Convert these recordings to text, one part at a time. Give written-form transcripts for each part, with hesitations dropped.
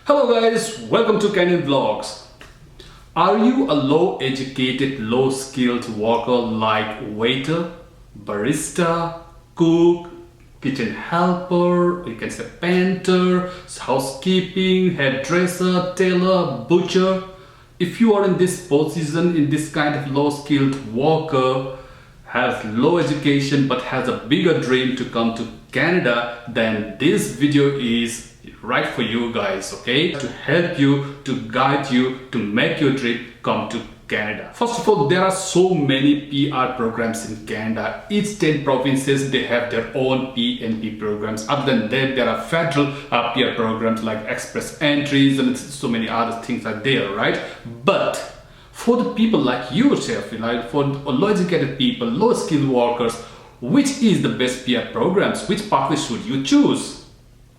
Hello guys, welcome to Canyon Vlogs. Are you a low educated, low skilled worker like waiter, barista, cook, kitchen helper, you can say painter, housekeeping, hairdresser, tailor, butcher? If you are in this position, in this kind of low skilled worker, has low education but has a bigger dream to come to Canada, then this video is right for you guys, okay? To help you, to guide you, to make your dream come to Canada. First of all, there are so many PR programs in Canada. Each 10 provinces, they have their own PNP programs. Other than that, there are federal PR programs like express entries and so many other things are there, right? But for the people like yourself, for low educated people, low skilled workers, which is the best PR programs? Which pathway should you choose?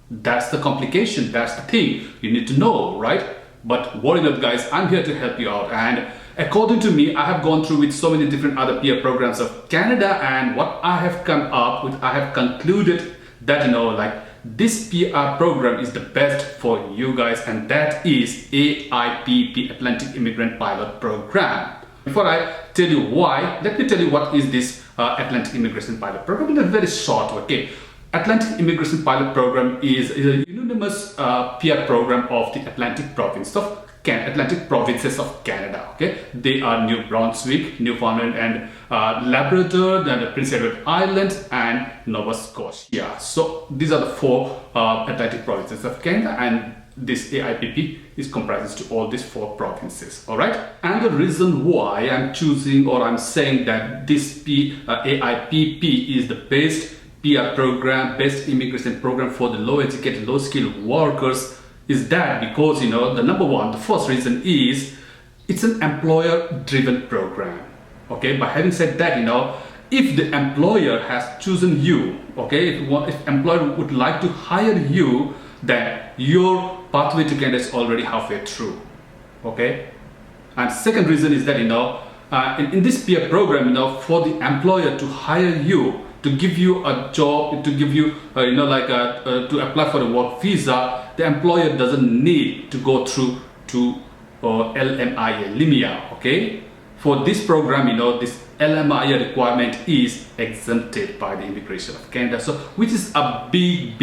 That's the complication, that's the thing you need to know, right? But worry not guys, I'm here to help you out, and according to me, I have gone through with so many different other PR programs of Canada, and what I have come up with, I have concluded that this PR program is the best for you guys, and that is AIPP, Atlantic Immigrant Pilot Program. Before I tell you why, let me tell you what is this Atlantic Immigration Pilot Program in a very short way. Okay? Atlantic Immigration Pilot Program is a unanimous PR program of the Atlantic provinces of Canada. Okay, they are New Brunswick, Newfoundland, and Labrador, then the Prince Edward Islands, and Nova Scotia. So these are the four Atlantic provinces of Canada, and this AIPP is comprised to all these four provinces. All right, and the reason why I'm choosing or I'm saying that this AIPP is the best PR program, best immigration program for the low educated, low skilled workers is that because the first reason is it's an employer driven program. Okay, by having said that, if the employer has chosen you, okay, if employer would like to hire you, then your pathway to Canada is already halfway through. Okay, and second reason is that in this PR program, for the employer to hire you, to give you a job, to give you to apply for a work visa, the employer doesn't need to go through to LMIA. Okay, for this program, this LMIA requirement is exempted by the immigration of Canada, so which is a big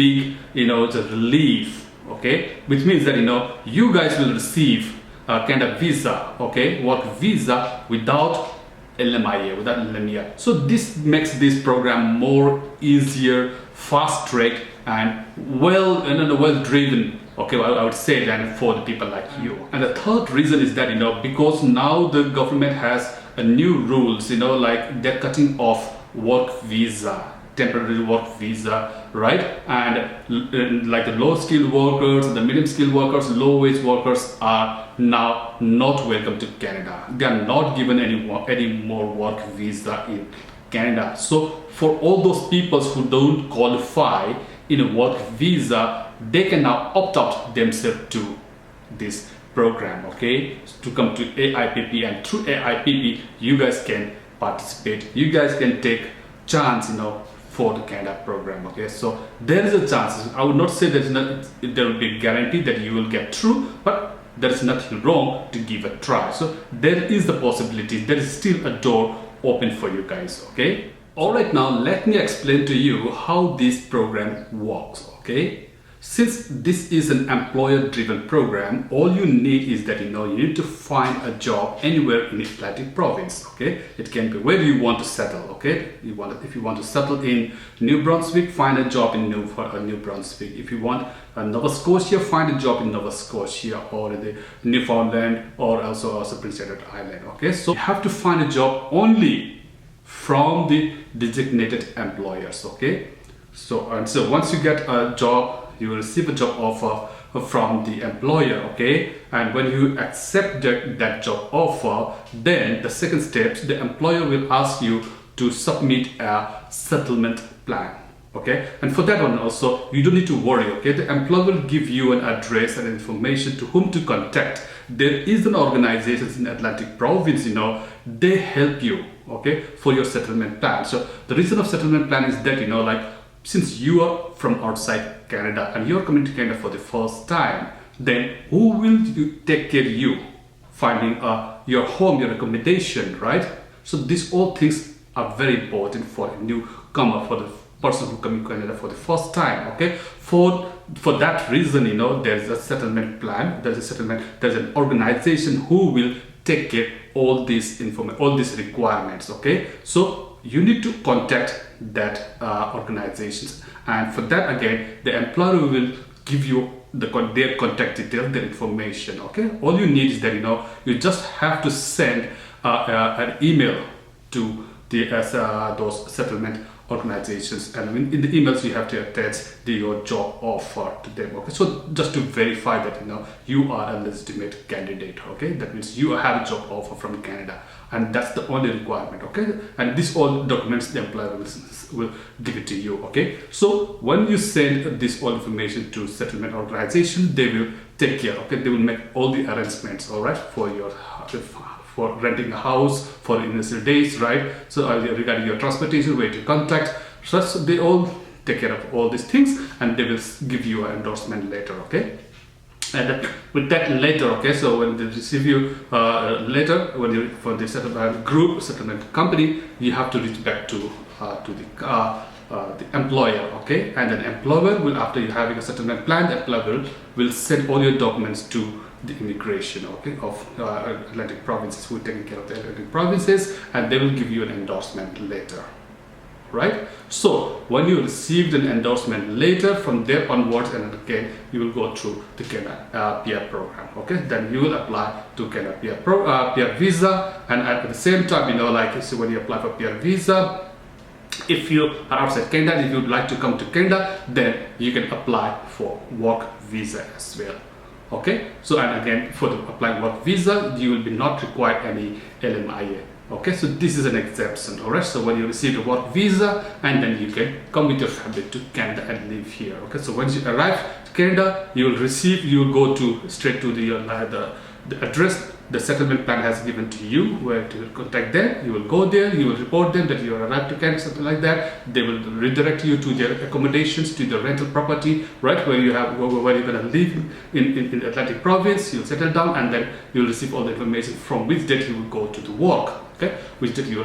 it's a relief. Okay, which means that you guys will receive a Canada visa, okay, work visa without LMIA. So this makes this program more easier, fast track, and well driven. Okay, I would say than for the people like you. And the third reason is that because now the government has a new rules. Like they're cutting off work visa, temporary work visa, right? And like the low skilled workers, the medium skilled workers, low wage workers are now not welcome to Canada. They are not given any more work visa in Canada. So for all those people who don't qualify in a work visa, they can now opt out themselves to this program, okay, to come to AIPP, and through AIPP you guys can participate, you guys can take chance for the Canada program. Okay, so there is a chance. I would not say that there will be a guarantee that you will get through, but there is nothing wrong to give a try. So there is the possibility, there is still a door open for you guys. Okay, all right, now let me explain to you how this program works. Okay, since this is an employer driven program, all you need is that you need to find a job anywhere in the Atlantic province. Okay, it can be where you want to settle. Okay, if you want to settle in New Brunswick, find a job in New Brunswick. If you want Nova Scotia, find a job in Nova Scotia, or the Newfoundland, or also Prince Edward Island. Okay, so you have to find a job only from the designated employers. Okay, so once you get a job, you will receive a job offer from the employer. Okay, and when you accept that job offer, then the second step, the employer will ask you to submit a settlement plan. Okay, and for that one also, you don't need to worry. Okay, the employer will give you an address and information to whom to contact. There is an organization in Atlantic province, they help you, okay, for your settlement plan. So the reason of settlement plan is that since you are from outside Canada and you're coming to Canada for the first time, then who will take care of you finding your home, your accommodation, right? So these all things are very important for a newcomer, for the person who come to Canada for the first time. Okay, for that reason, there's a settlement plan, there's an organization who will take care all these all these requirements. Okay, so you need to contact that organizations, and for that again the employer will give you their contact details, their information. Okay, all you need is that you just have to send an email to those settlement organizations, and in the emails you have to attach your job offer to them. Okay, so just to verify that you are a legitimate candidate. Okay, that means you have a job offer from Canada, and that's the only requirement. Okay, and this all documents the employer will give it to you. Okay, so when you send this all information to settlement organization, they will take care. Okay, they will make all the arrangements, all right, for renting a house for initial days, right? So regarding your transportation, where to contact, so they all take care of all these things, and they will give you an endorsement letter. Okay, and with that letter, okay, so when they receive you later, when you for the settlement company, you have to reach back to the employer. Okay, and then employer will, after you having a settlement plan, the employer will send all your documents to the immigration, okay, of Atlantic provinces, who are taking care of the Atlantic provinces, and they will give you an endorsement later, right? So when you received an endorsement later, from there onwards, and again you will go through the Canada PR program. Okay, then you will apply to Canada PR visa, and at the same time, so when you apply for PR visa, if you are outside Canada, if you would like to come to Canada, then you can apply for work visa as well. Okay, so and again for the applying work visa, you will be not required any LMIA. Okay, so this is an exemption. All right, so when you receive a work visa, and then you can come with your family to Canada and live here. Okay, so once you arrive to Canada, you will go straight to the address the settlement plan has given to you, where to contact them. You will go there, you will report them that you arrived to Canada, something like that. They will redirect you to their accommodations, to the rental property, right, where you're going to live in Atlantic province. You'll settle down, and then you'll receive all the information from which date you will go to the work. Okay, which date you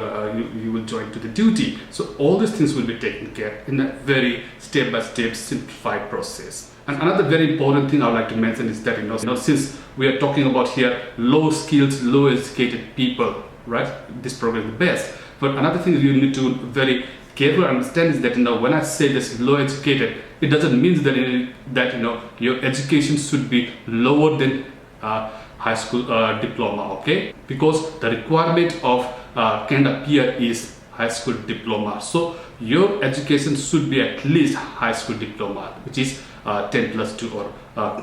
will join to the duty. So all these things will be taken care in a very step-by-step simplified process. And another very important thing I would like to mention is that since we are talking about here low skilled, low educated people, right, this program is the best. But another thing you need to very carefully understand is that when I say this low educated, it doesn't mean that your education should be lower than high school diploma. Okay, because the requirement of Canada PR is high school diploma. So your education should be at least high school diploma, which is 10 plus 2 or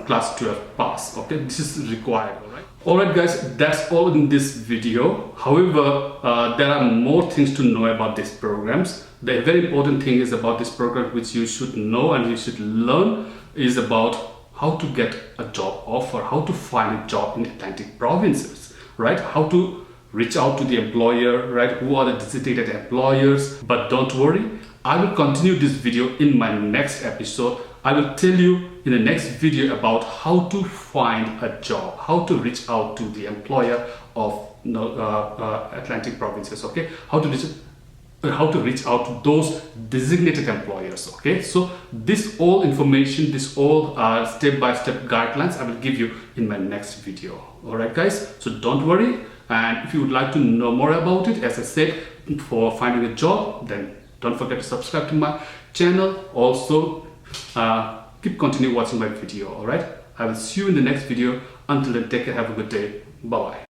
class 12 pass. Okay, this is required. Alright guys, that's all in this video. However, there are more things to know about these programs. The very important thing is about this program, which you should know and you should learn, is about how to get a job offer, how to find a job in Atlantic provinces, right? How to reach out to the employer, right? Who are the designated employers? But don't worry, I will continue this video in my next episode. I will tell you in the next video about how to find a job, how to reach out to the employer of Atlantic provinces. Okay, how to reach out to those designated employers. Okay, so this all information, this all step-by-step guidelines I will give you in my next video. All right guys, so don't worry, and if you would like to know more about it, as I said, for finding a job, then don't forget to subscribe to my channel. Also continue watching my video. All right, I will see you in the next video. Until then, take care, have a good day, bye bye.